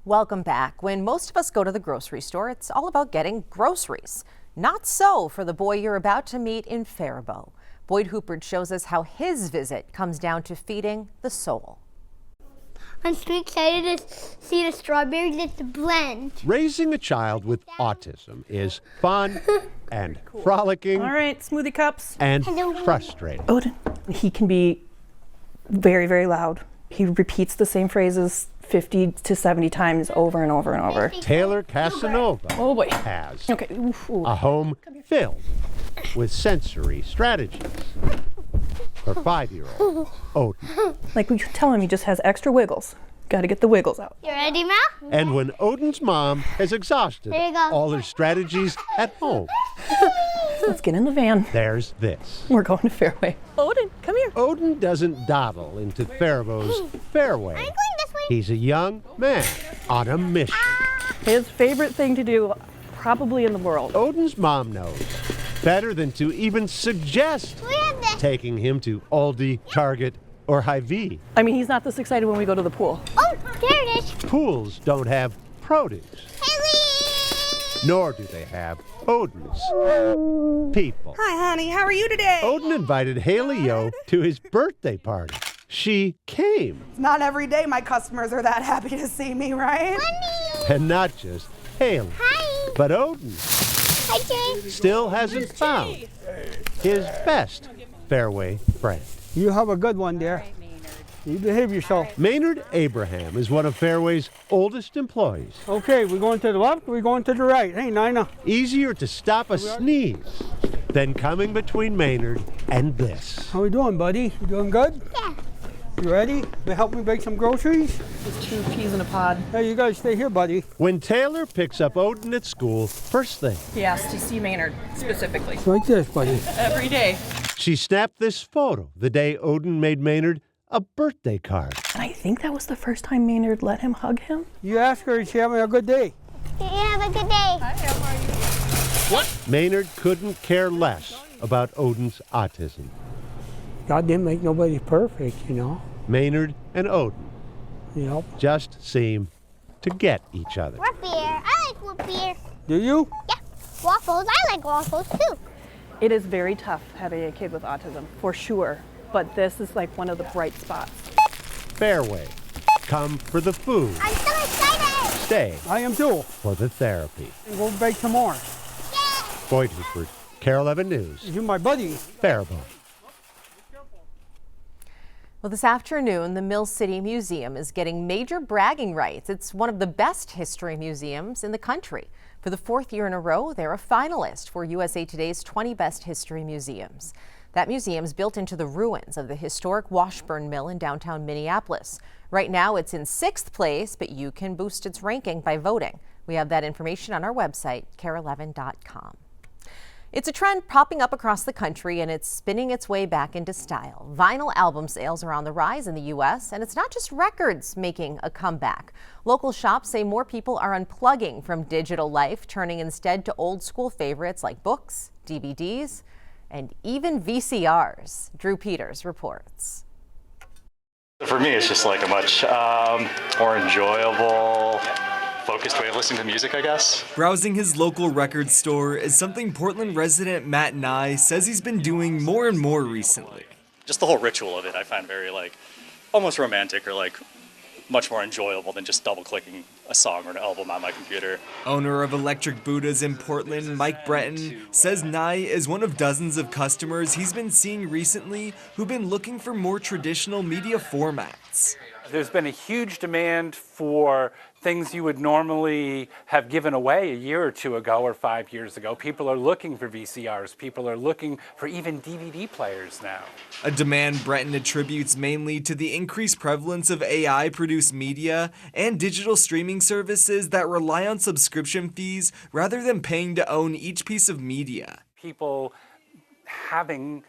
Welcome back. When most of us go to the grocery store, it's all about getting groceries. Not so for the boy you're about to meet in Faribault. Boyd Hoopert shows us how his visit comes down to feeding the soul. I'm so excited to see the strawberries at the blend. Raising a child with autism is fun and frolicking. All right, smoothie cups. And frustrating. Odin, he can be very, very loud. He repeats the same phrases 50 to 70 times over and over and over. Taylor Casanova has a home filled with sensory strategies for 5-year-old Odin. Like we tell him, he just has extra wiggles. Got to get the wiggles out. You ready, Ma? And when Odin's mom has exhausted all her strategies at home, Let's get in the van. there's this. We're going to Fairway. Odin, come here. Odin doesn't dawdle into Faribault's Fairway. I'm going this way. He's a young man on a mission. His favorite thing to do, probably in the world. Odin's mom knows better than to even suggest We have this. taking him to Aldi, Target, or Hy-Vee. I mean, he's not this excited when we go to the pool. Oh, there it is. Pools don't have produce, Haley! nor do they have Odin's people. Hi, honey. How are you today? Odin invited Haley-O to his birthday party. She came, Not every day my customers are that happy to see me, right? and not just Haley, Hi. but Odin Hi, Jay. still hasn't found his best Fairway friend. You have a good one there. You behave yourself. Maynard Abraham is one of Fairway's oldest employees. Okay, we're going to the left, we're going to the right. Hey, Nina. Easier to stop a sneeze than coming between Maynard and this. How we doing, buddy? You doing good? Yeah. You ready to help me bake some groceries? Just 2 peas in a pod. Hey, you guys stay here, buddy. When Taylor picks up Odin at school, first thing, He asked to see Maynard specifically. Like this, buddy. Every day. she snapped this photo the day Odin made Maynard a birthday card. And I think that was the first time Maynard let him hug him. You ask her, is she having a good day? You have a good day. Maynard couldn't care less about Odin's autism. God didn't make nobody perfect, you know. Maynard and Odin Yep. just seem to get each other. Root beer. I like root beer. Do you? Yeah. Waffles. I like waffles too. It is very tough having a kid with autism, for sure. But this is like one of the bright spots. Fairway, come for the food. I'm so excited. Stay I am too. for the therapy. We'll bake some more. Boyd Hoopert, Carol 11 News, You're my buddy. Faribault. Well, this afternoon, the Mill City Museum is getting major bragging rights. It's one of the best history museums in the country. For the 4th year in a row, they're a finalist for USA Today's 20 Best History Museums. That museum is built into the ruins of the historic Washburn Mill in downtown Minneapolis. Right now, it's in 6th place, but you can boost its ranking by voting. We have that information on our website, KARE11.com. It's a trend popping up across the country, and it's spinning its way back into style. Vinyl album sales are on the rise in the U.S., and it's not just records making a comeback. Local shops say more people are unplugging from digital life, turning instead to old school favorites like books, DVDs, and even VCRs. Drew Peters reports. For me, it's just like a much more enjoyable, focused way of listening to music, I guess. Browsing his local record store is something Portland resident Matt Nye says he's been doing more and more recently. Just the whole ritual of it, I find very almost romantic or much more enjoyable than just double-clicking a song or an album on my computer. Owner of Electric Buddhas in Portland, Mike Breton, says Nye is one of dozens of customers he's been seeing recently who've been looking for more traditional media formats. There's been a huge demand for things you would normally have given away a year or two ago or 5 years ago. People are looking for VCRs. People are looking for even DVD players now. A demand Breton attributes mainly to the increased prevalence of AI-produced media and digital streaming services that rely on subscription fees rather than paying to own each piece of media. People having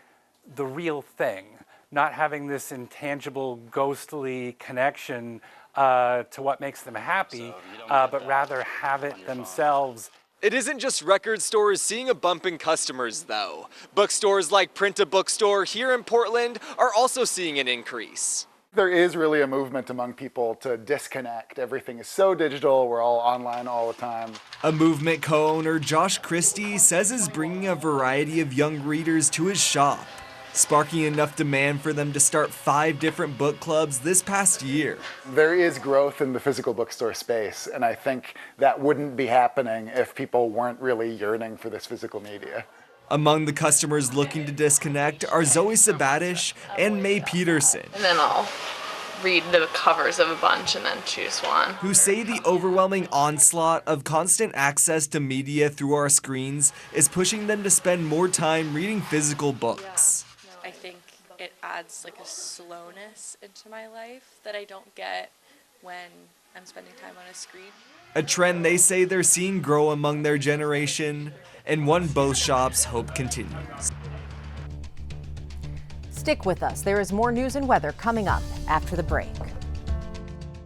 the real thing, not having this intangible, ghostly connection to what makes them happy, but rather have it themselves. It isn't just record stores seeing a bump in customers, though. Bookstores like Print a Bookstore here in Portland are also seeing an increase. There is really a movement among people to disconnect. Everything is so digital, we're all online all the time. A movement co-owner, Josh Christie, says is bringing a variety of young readers to his shop, sparking enough demand for them to start 5 different book clubs this past year. There is growth in the physical bookstore space, and I think that wouldn't be happening if people weren't really yearning for this physical media. Among the customers looking to disconnect are Zoe Sabatish and May Peterson, And then I'll read the covers of a bunch and then choose one. who say the overwhelming onslaught of constant access to media through our screens is pushing them to spend more time reading physical books. I think it adds like a slowness into my life that I don't get when I'm spending time on a screen. A trend they say they're seeing grow among their generation, and one both shops hope continues. Stick with us. There is more news and weather coming up after the break.